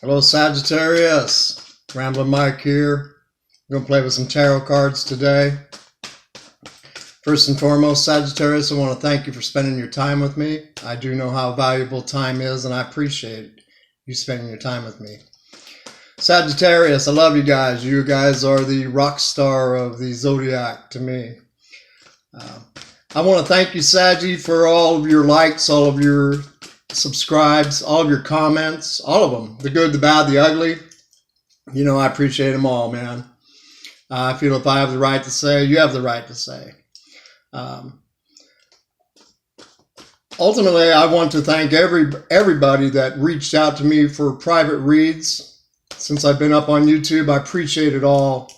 Hello, Sagittarius. Ramblin Mike here. I'm going to play with some tarot cards today. First and foremost, Sagittarius, I want to thank you for spending your time with me. I do know how valuable time is, and I appreciate you spending your time with me. Sagittarius, I love you guys. You guys are the rock star of the zodiac to me. I want to thank you, Saggy, for all of your likes, all of your subscribes, all of your comments, all of them. The good, the bad, the ugly. You know, I appreciate them all, man. I feel if I have the right to say, you have the right to say. Ultimately, I want to thank everybody that reached out to me for private reads. Since I've been up on YouTube, I appreciate it all.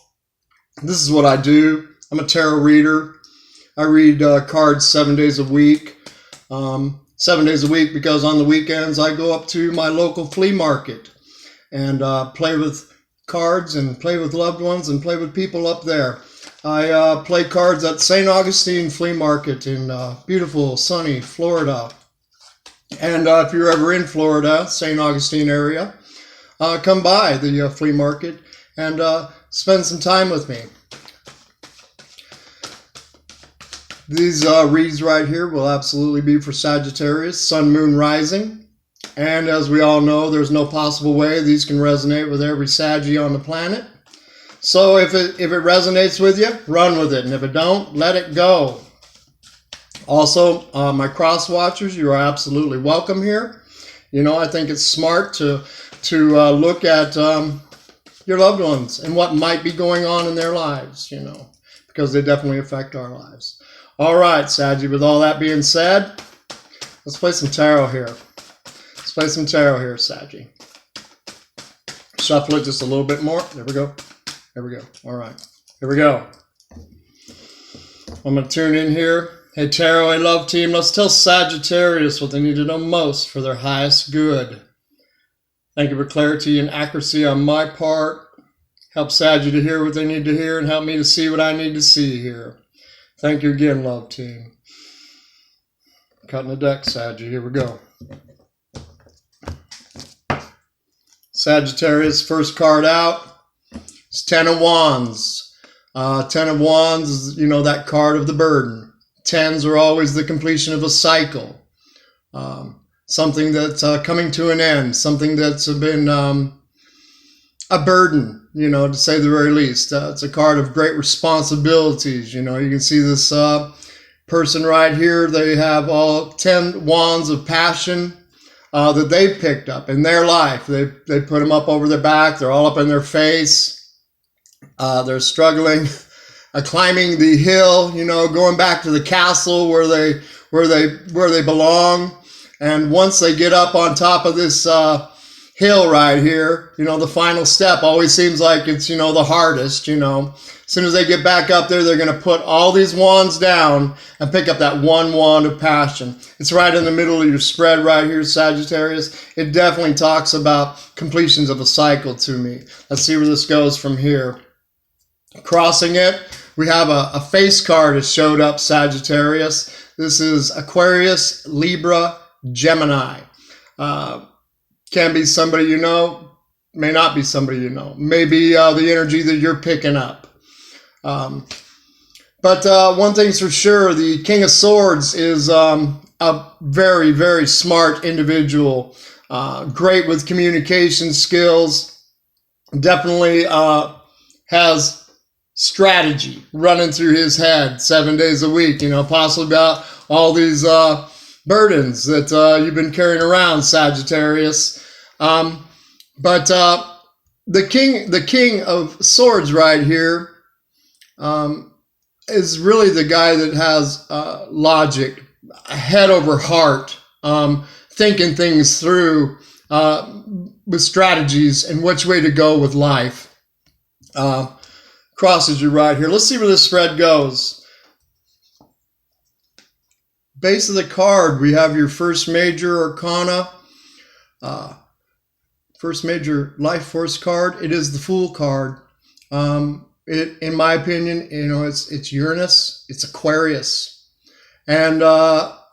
This is what I do. I'm a tarot reader. I read cards 7 days a week. 7 days a week because on the weekends I go up to my local flea market and play with cards and play with loved ones and play with people up there. I play cards at St. Augustine Flea Market in beautiful, sunny Florida. And if you're ever in Florida, St. Augustine area, come by the flea market and spend some time with me. These reads right here will absolutely be for Sagittarius, Sun, Moon, Rising. And as we all know, there's no possible way these can resonate with every Saggy on the planet. So if it resonates with you, run with it. And if it don't, let it go. Also, my cross watchers, you are absolutely welcome here. You know, I think it's smart to look at your loved ones and what might be going on in their lives, you know, because they definitely affect our lives. All right, Saggy, with all that being said, let's play some tarot here. Let's play some tarot here, Saggy. Shuffle it just a little bit more. There we go. There we go. All right. Here we go. I'm going to tune in here. Hey, Tarot, hey, love team. Let's tell Sagittarius what they need to know most for their highest good. Thank you for clarity and accuracy on my part. Help Saggy to hear what they need to hear and help me to see what I need to see here. Thank you again, love team. Cutting the deck, Saggy. Here we go. Sagittarius, first card out. It's Ten of Wands. Ten of Wands is, you know, that card of the burden. Tens are always the completion of a cycle. Something that's coming to an end. Something that's been a burden, you know, to say the very least. It's a card of great responsibilities. You know, you can see this person right here. They have all 10 wands of passion that they've picked up in their life. They put them up over their back. They're all up in their face. They're struggling, climbing the hill, you know, going back to the castle where they belong. And once they get up on top of this hill right here, you know, the final step always seems like it's, you know, the hardest, you know. As soon as they get back up there, they're going to put all these wands down and pick up that one wand of passion. It's right in the middle of your spread right here, Sagittarius. It definitely talks about completions of a cycle to me. Let's see where this goes from here. Crossing it, we have a face card has showed up, Sagittarius. This is Aquarius, Libra, Gemini. Can be somebody you know, may not be somebody you know. Maybe the energy that you're picking up. But one thing's for sure, the King of Swords is a very, very smart individual. Great with communication skills. Definitely has strategy running through his head 7 days a week. You know, possibly about all these burdens that you've been carrying around, Sagittarius. But the king of Swords right here is really the guy that has logic, head over heart, thinking things through with strategies and which way to go with life. Crosses you right here. Let's see where this spread goes. Base of the card, we have your first major arcana, first major life force card. It is the Fool card. In my opinion, you know, it's Uranus, it's Aquarius, and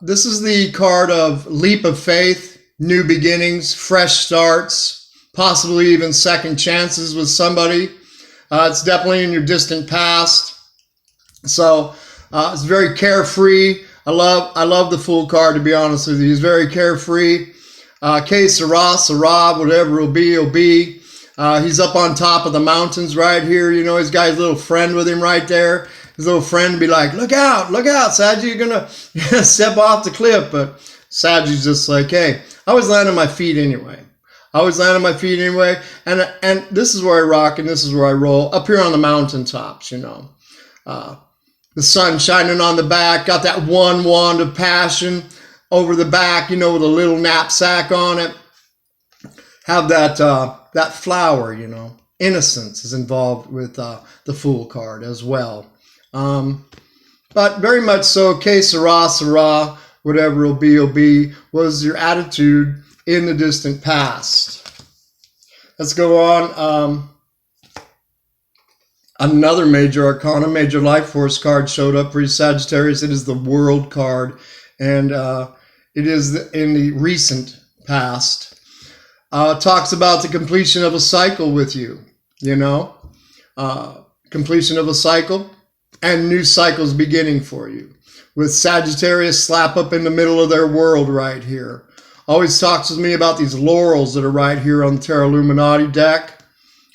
this is the card of leap of faith, new beginnings, fresh starts, possibly even second chances with somebody. It's definitely in your distant past. So it's very carefree. I love the Fool card, to be honest with you. He's very carefree. Que sera, sera, whatever it'll be. He's up on top of the mountains right here. You know, he's got his little friend with him right there. His little friend be like, look out, Saggy, you're going to step off the cliff. But Saggy's just like, hey, I always land on my feet anyway. And this is where I rock and this is where I roll, up here on the mountaintops, you know. The sun shining on the back, got that one wand of passion over the back, you know, with a little knapsack on it. Have that flower, you know. Innocence is involved with the Fool card as well. But very much so, que sera, sera, whatever it'll be, was your attitude in the distant past. Let's go on. Another major arcana, major life force card showed up for you, Sagittarius. It is the World card, and it is in the recent past. Talks about the completion of a cycle with you, you know. Completion of a cycle and new cycles beginning for you. With Sagittarius slap up in the middle of their world right here. Always talks with me about these laurels that are right here on the Tarot Illuminati deck.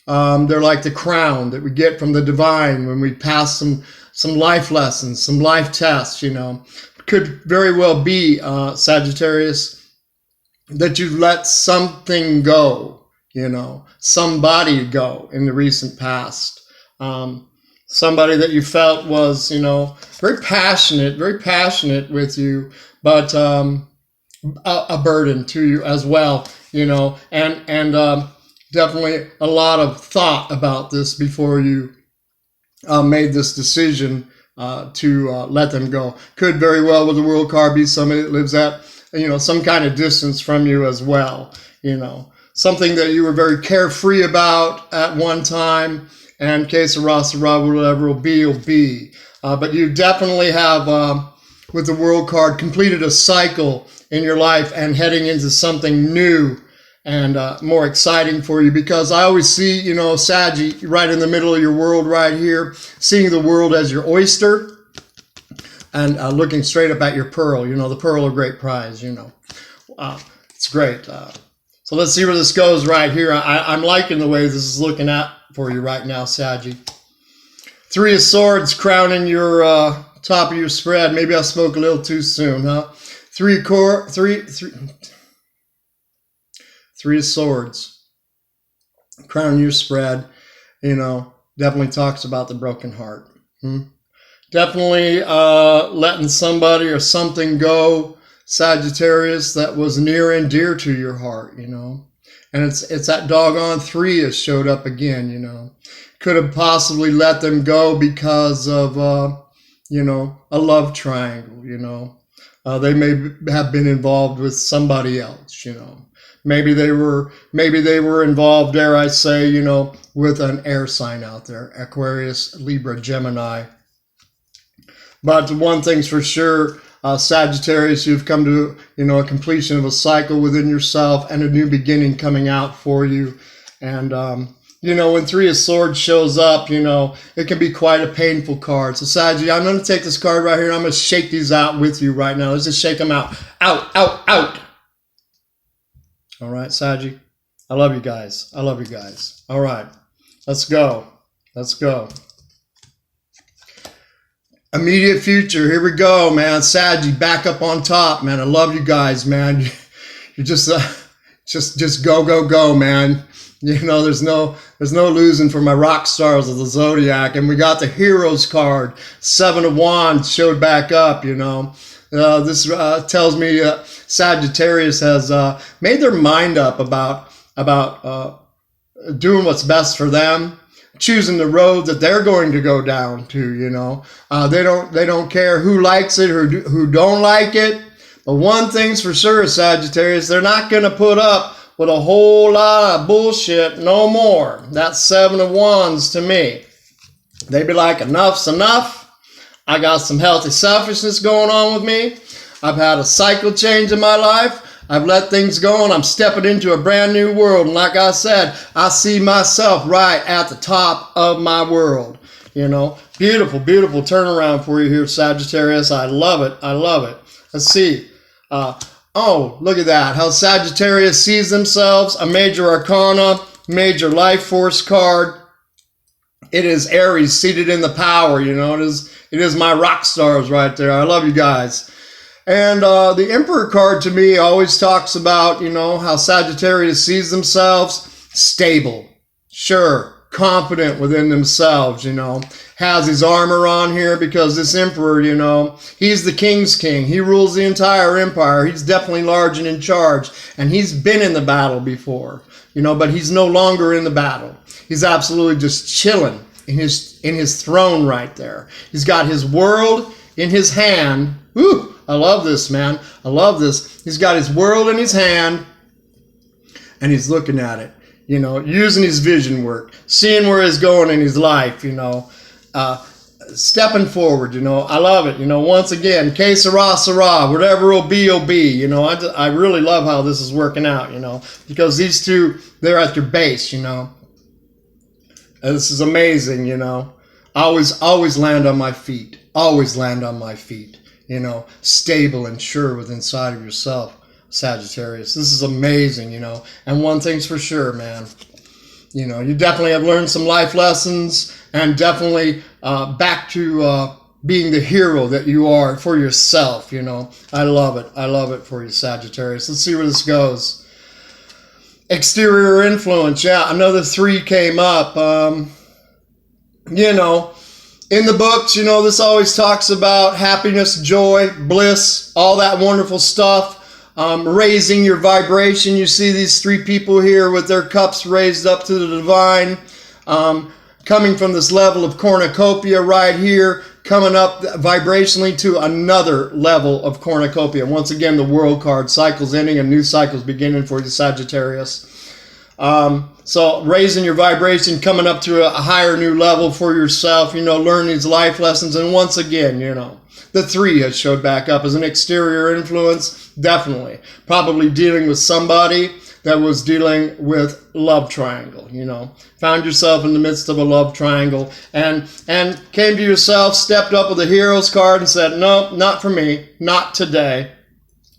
They're like the crown that we get from the divine when we pass some life lessons, some life tests, you know. Could very well be, Sagittarius, that you've let something go, you know, somebody go in the recent past. Somebody that you felt was, you know, very passionate with you, but a burden to you as well, you know, and definitely a lot of thought about this before you made this decision to let them go. Could very well, with the World card, be somebody that lives at, you know, some kind of distance from you as well, you know, something that you were very carefree about at one time, and que sera, sera, whatever will be. But you definitely have, with the World card, completed a cycle in your life and heading into something new and more exciting for you, because I always see, you know, Saggy right in the middle of your world right here, seeing the world as your oyster and looking straight up at your pearl, you know, the pearl of great prize, you know. It's great. So let's see where this goes right here. I'm liking the way this is looking at for you right now, Saggy. Three of Swords crowning your top of your spread. Maybe I spoke a little too soon, huh? Three of Swords crowning your spread, you know, definitely talks about the broken heart. Definitely letting somebody or something go, Sagittarius, that was near and dear to your heart, you know. And it's that doggone 3 has showed up again, you know. Could have possibly let them go because of, you know, a love triangle, you know. They may have been involved with somebody else, you know. Maybe they were involved, dare I say, you know, with an air sign out there, Aquarius, Libra, Gemini. But one thing's for sure, Sagittarius, you've come to, you know, a completion of a cycle within yourself and a new beginning coming out for you. And, you know, when 3 of Swords shows up, you know, it can be quite a painful card. So, Saggy, I'm going to take this card right here and I'm going to shake these out with you right now. Let's just shake them out. Out, out, out. All right, Saggy. I love you guys. All right, let's go. Immediate future. Here we go, man. Saggy, back up on top, man. I love you guys, man. You just go, man. You know, there's no losing for my rock stars of the zodiac. And we got the Heroes card. 7 of Wands showed back up, you know. This tells me Sagittarius has made their mind up about doing what's best for them, choosing the road that they're going to go down to, you know. They don't care who likes it or who don't like it. But one thing's for sure, Sagittarius, they're not going to put up with a whole lot of bullshit no more. That's 7 of Wands to me. They be like, enough's enough. I got some healthy selfishness going on with me. I've had a cycle change in my life. I've let things go and I'm stepping into a brand new world. And like I said, I see myself right at the top of my world. You know, beautiful, beautiful turnaround for you here, Sagittarius. I love it. I love it. Let's see. Oh, look at that. How Sagittarius sees themselves. A major arcana, major life force card. It is Aries seated in the power. You know, it is my rock stars right there. I love you guys. And the Emperor card to me always talks about, you know, how Sagittarius sees themselves stable, sure, confident within themselves, you know, has his armor on here because this Emperor, you know, he's the king's king. He rules the entire empire. He's definitely large and in charge. And he's been in the battle before, you know, but he's no longer in the battle. He's absolutely just chilling in his throne right there. He's got his world in his hand. Woo! I love this, man. I love this. He's got his world in his hand, and he's looking at it, you know, using his vision work, seeing where he's going in his life, you know, stepping forward, you know. I love it, you know. Once again, que sera, sera, whatever will be, you know. I really love how this is working out, you know, because these two, they're at their base, you know. And this is amazing, you know. Always land on my feet. Always land on my feet. You know, stable and sure within inside of yourself, Sagittarius. This is amazing, you know. And one thing's for sure, man. You know, you definitely have learned some life lessons and definitely back to being the hero that you are for yourself, you know. I love it. I love it for you, Sagittarius. Let's see where this goes. Exterior influence. Yeah, another 3 came up. You know, in the books, you know, this always talks about happiness, joy, bliss, all that wonderful stuff, raising your vibration. You see these 3 people here with their cups raised up to the divine, coming from this level of cornucopia right here, coming up vibrationally to another level of cornucopia. Once again, the world card, cycles ending and new cycles beginning for the Sagittarius. So raising your vibration, coming up to a higher new level for yourself, you know, learn these life lessons. And once again, you know, the 3 has showed back up as an exterior influence. Definitely. Probably dealing with somebody that was dealing with love triangle, you know. Found yourself in the midst of a love triangle and came to yourself, stepped up with a hero's card and said, no, not for me. Not today.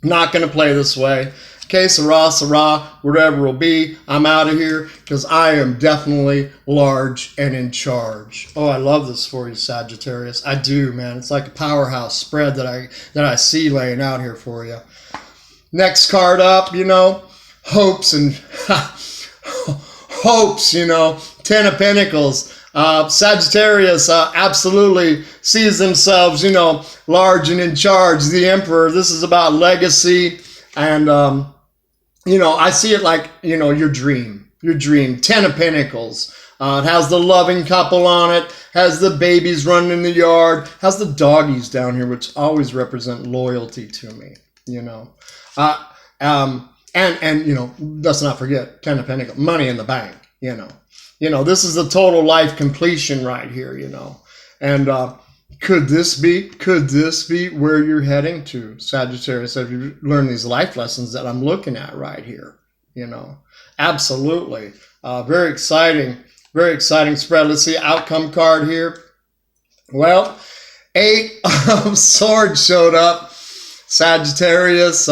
Not going to play this way. Que sera, sera, whatever will be, I'm out of here because I am definitely large and in charge. Oh, I love this for you, Sagittarius. I do, man. It's like a powerhouse spread that I see laying out here for you. Next card up, you know, hopes and hopes, you know, 10 of Pentacles. Sagittarius absolutely sees themselves, you know, large and in charge. The Emperor. This is about legacy and you know, I see it like, you know, your dream, 10 of Pentacles. It has the loving couple on it, has the babies running in the yard, has the doggies down here, which always represent loyalty to me, you know. And you know, let's not forget 10 of Pentacles, money in the bank, you know. You know, this is a total life completion right here, you know. And could this be where you're heading to, Sagittarius, if you learn these life lessons that I'm looking at right here, you know? Absolutely. Very exciting spread. Let's see, outcome card here. Well, 8 of Swords showed up. Sagittarius,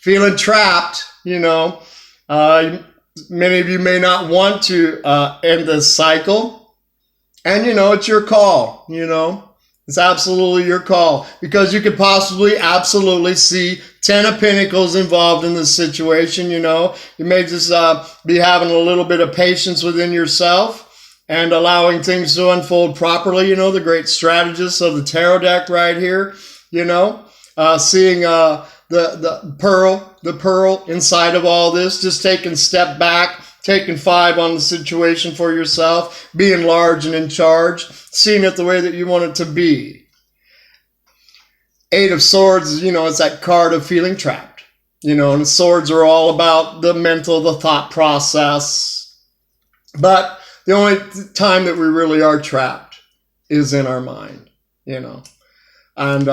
feeling trapped, you know. Many of you may not want to end this cycle. And, you know, it's your call, you know. It's absolutely your call. Because you could possibly, absolutely see 10 of Pentacles involved in this situation, you know. You may just be having a little bit of patience within yourself and allowing things to unfold properly, you know. The great strategist of the tarot deck right here, you know. Seeing the pearl inside of all this, just taking a step back, taking 5 on the situation for yourself, being large and in charge, seeing it the way that you want it to be. 8 of Swords, you know, it's that card of feeling trapped. You know, and swords are all about the mental, the thought process. But the only time that we really are trapped is in our mind, you know. And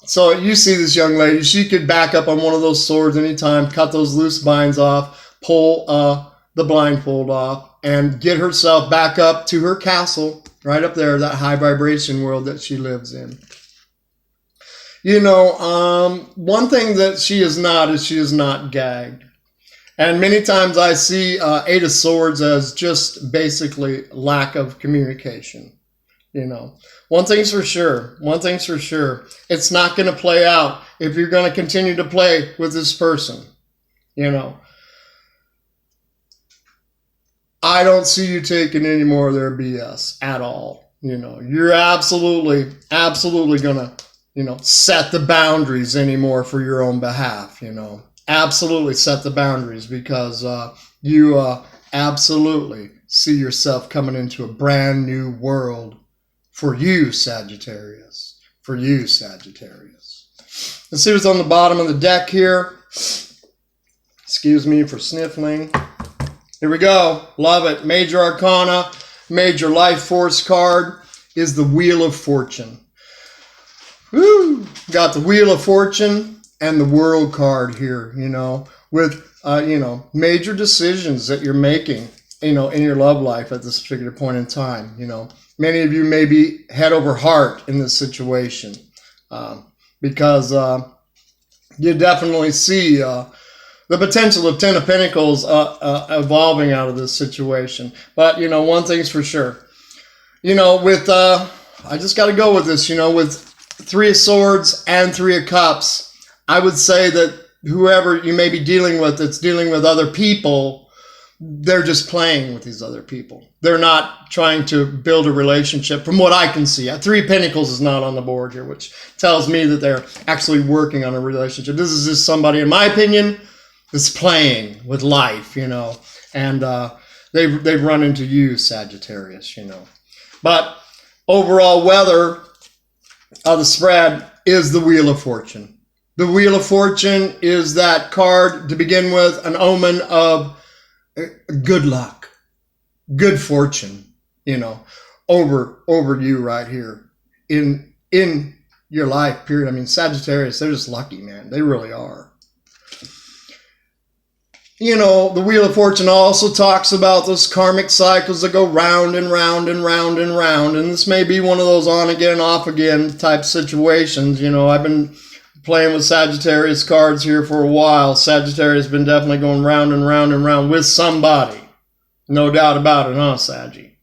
So you see this young lady, she could back up on one of those swords anytime, cut those loose binds off, pull the blindfold off, and get herself back up to her castle, right up there, that high vibration world that she lives in. You know, one thing that she is not gagged. And many times I see Eight of Swords as just basically lack of communication. You know, one thing's for sure, it's not going to play out if you're going to continue to play with this person. You know, I don't see you taking any more of their BS at all. You know, you're absolutely going to, you know, set the boundaries anymore for your own behalf, you know. Absolutely set the boundaries, because you absolutely see yourself coming into a brand new world for you, Sagittarius. For you, Sagittarius. Let's see what's on the bottom of the deck here. Excuse me for sniffling. Here we go. Love it. Major Arcana, Major Life Force card is the Wheel of Fortune. Woo! Got the Wheel of Fortune and the World card here, you know, with, you know, major decisions that you're making, you know, in your love life at this particular point in time. You know, many of you may be head over heart in this situation, because you definitely see the potential of Ten of Pentacles evolving out of this situation. But, you know, one thing's for sure, you know, with, I just got to go with this, you know, with Three of Swords and Three of Cups, I would say that whoever you may be dealing with that's dealing with other people, they're just playing with these other people. They're not trying to build a relationship from what I can see. Three of Pentacles is not on the board here, which tells me that they're actually working on a relationship. This is just somebody, in my opinion, that's playing with life, you know, and they've run into you, Sagittarius, you know. But overall weather of the spread is the Wheel of Fortune. The Wheel of Fortune is that card, to begin with, an omen of good luck, good fortune, you know, over you right here in your life, period. I mean, Sagittarius, they're just lucky, man. They really are. You know, the Wheel of Fortune also talks about those karmic cycles that go round and round and round and round. And this may be one of those on again, off again type situations. You know, I've been playing with Sagittarius cards here for a while. Sagittarius has been definitely going round and round and round with somebody. No doubt about it, huh, Saggy?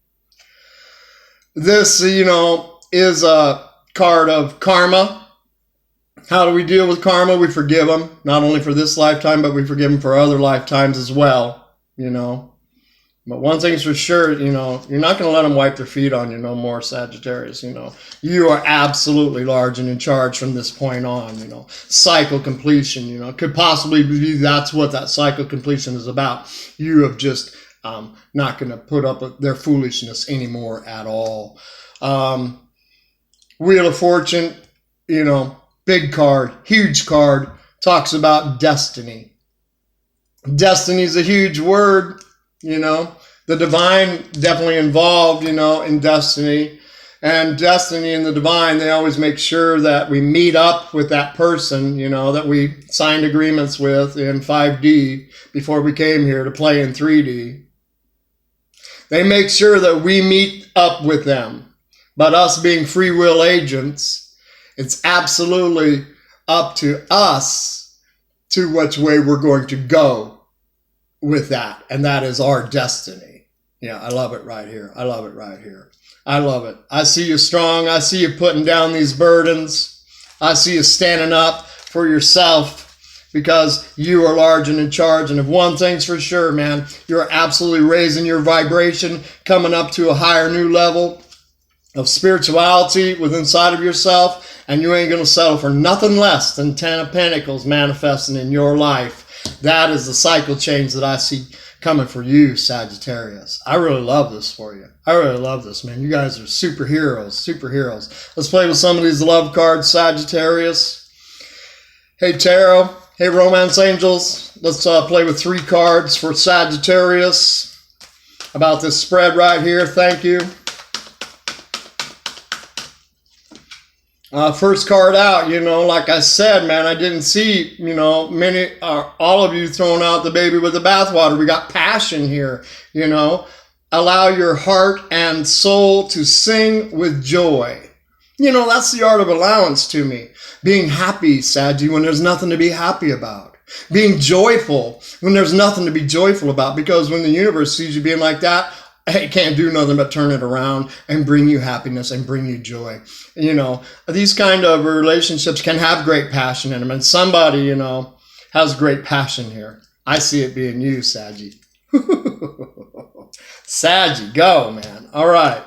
This, you know, is a card of karma. How do we deal with karma? We forgive them, not only for this lifetime, but we forgive them for other lifetimes as well, you know. But one thing's for sure, you know, you're not going to let them wipe their feet on you no more, Sagittarius, you know. You are absolutely large and in charge from this point on, you know. Cycle completion, you know, could possibly be that's what that cycle completion is about. You have just not going to put up with their foolishness anymore at all. Wheel of Fortune, you know, big card, huge card, talks about destiny. Destiny is a huge word, you know. The divine definitely involved, you know, in destiny. And destiny and the divine, they always make sure that we meet up with that person, you know, that we signed agreements with in 5D before we came here to play in 3D. They make sure that we meet up with them. But us being free will agents, it's absolutely up to us to which way we're going to go with that. And that is our destiny. Yeah, I love it right here. I love it right here. I love it. I see you strong. I see you putting down these burdens. I see you standing up for yourself because you are large and in charge. And if one thing's for sure, man, you're absolutely raising your vibration, coming up to a higher new level of spirituality within inside of yourself. And you ain't going to settle for nothing less than 10 of Pentacles manifesting in your life. That is the cycle change that I see coming for you, Sagittarius. I really love this for you. I really love this, man. You guys are superheroes, superheroes. Let's play with some of these love cards, Sagittarius. Hey, Tarot. Hey, Romance Angels. Let's play with 3 cards for Sagittarius about this spread right here. Thank you. First card out, like I said, man, I didn't see, many, all of you throwing out the baby with the bathwater. We got passion here, Allow your heart and soul to sing with joy. That's the art of allowance to me. Being happy, Saggy, when there's nothing to be happy about. Being joyful when there's nothing to be joyful about. Because when the universe sees you being like that, it can't do nothing but turn it around and bring you happiness and bring you joy. These kind of relationships can have great passion in them. And somebody, has great passion here. I see it being you, Saggy. Saggy, go, man. All right.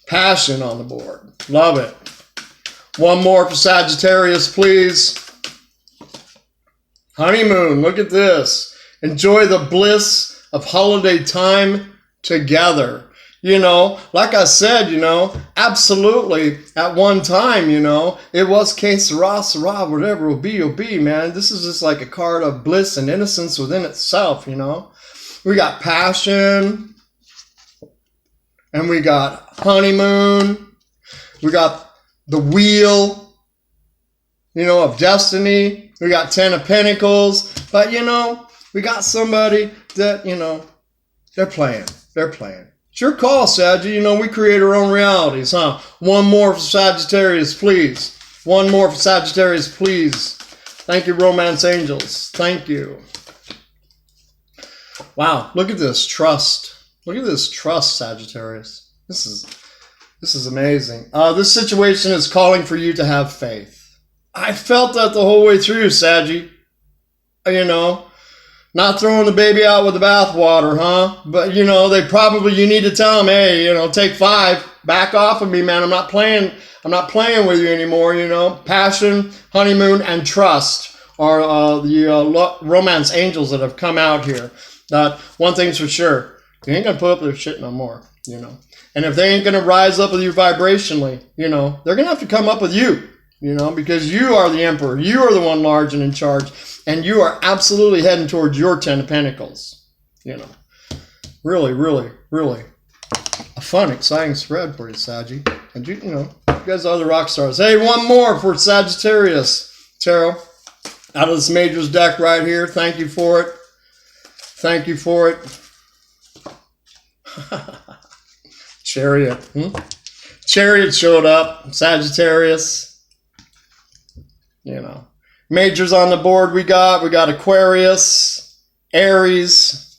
Passion on the board. Love it. One more for Sagittarius, please. Honeymoon, look at this. Enjoy the bliss of holiday time together. Like I said, absolutely at one time, it was que sera, sera, whatever will be, man. This is just like a card of bliss and innocence within itself, We got passion, and we got honeymoon. We got the wheel, of destiny. We got 10 of Pentacles. But, we got somebody that, they're playing. It's your call, Saggy. We create our own realities, huh? One more for Sagittarius, please. One more for Sagittarius, please. Thank you, Romance Angels. Thank you. Wow, look at this trust. Look at this trust, Sagittarius. This is amazing. This situation is calling for you to have faith. I felt that the whole way through, Saggy. Not throwing the baby out with the bathwater, huh? But, you need to tell them, hey, take 5. Back off of me, man. I'm not playing with you anymore, Passion, honeymoon, and trust are the romance angels that have come out here. One thing's for sure. You ain't going to put up their shit no more, And if they ain't going to rise up with you vibrationally, they're going to have to come up with you, because you are the emperor. You are the one large and in charge. And you are absolutely heading towards your 10 of Pentacles. Really, really, really a fun, exciting spread for you, Saggy. And you guys are the rock stars. Hey, one more for Sagittarius Tarot. Out of this Majors deck right here. Thank you for it. Thank you for it. Chariot. Chariot showed up. Sagittarius. Majors on the board we got Aquarius, Aries.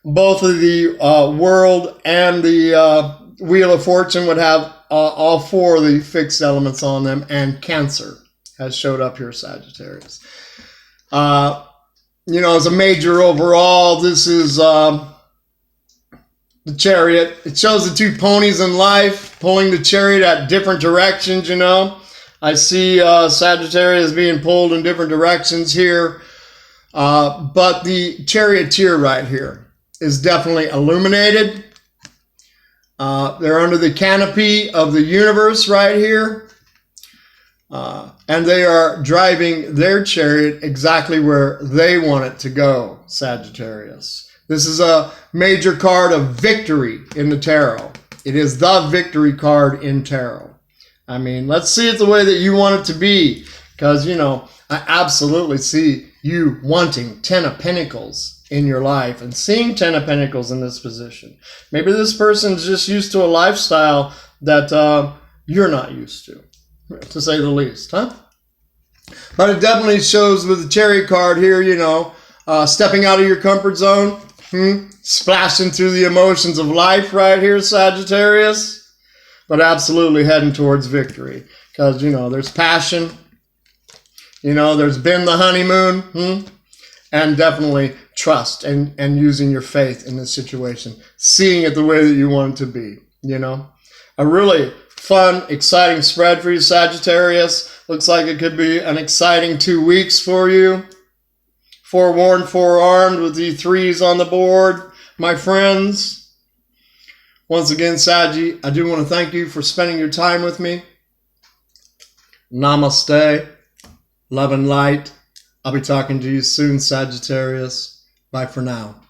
Both of the World and the Wheel of Fortune would have all 4 of the fixed elements on them, and Cancer has showed up here, Sagittarius. As a major overall, this is the Chariot. It shows the 2 ponies in life pulling the chariot at different directions, I see Sagittarius being pulled in different directions here. But the charioteer right here is definitely illuminated. They're under the canopy of the universe right here. And they are driving their chariot exactly where they want it to go, Sagittarius. This is a major card of victory in the tarot. It is the victory card in tarot. Let's see it the way that you want it to be. Because, I absolutely see you wanting 10 of Pentacles in your life and seeing 10 of Pentacles in this position. Maybe this person's just used to a lifestyle that you're not used to say the least, huh? But it definitely shows with the Chariot card here, stepping out of your comfort zone, splashing through the emotions of life right here, Sagittarius. But absolutely heading towards victory. Because, there's passion. There's been the honeymoon. And definitely trust and using your faith in this situation. Seeing it the way that you want it to be. A really fun, exciting spread for you, Sagittarius. Looks like it could be an exciting 2 weeks for you. Forewarned, forearmed with the 3s on the board, my friends. Once again, Saggy, I do want to thank you for spending your time with me. Namaste. Love and light. I'll be talking to you soon, Sagittarius. Bye for now.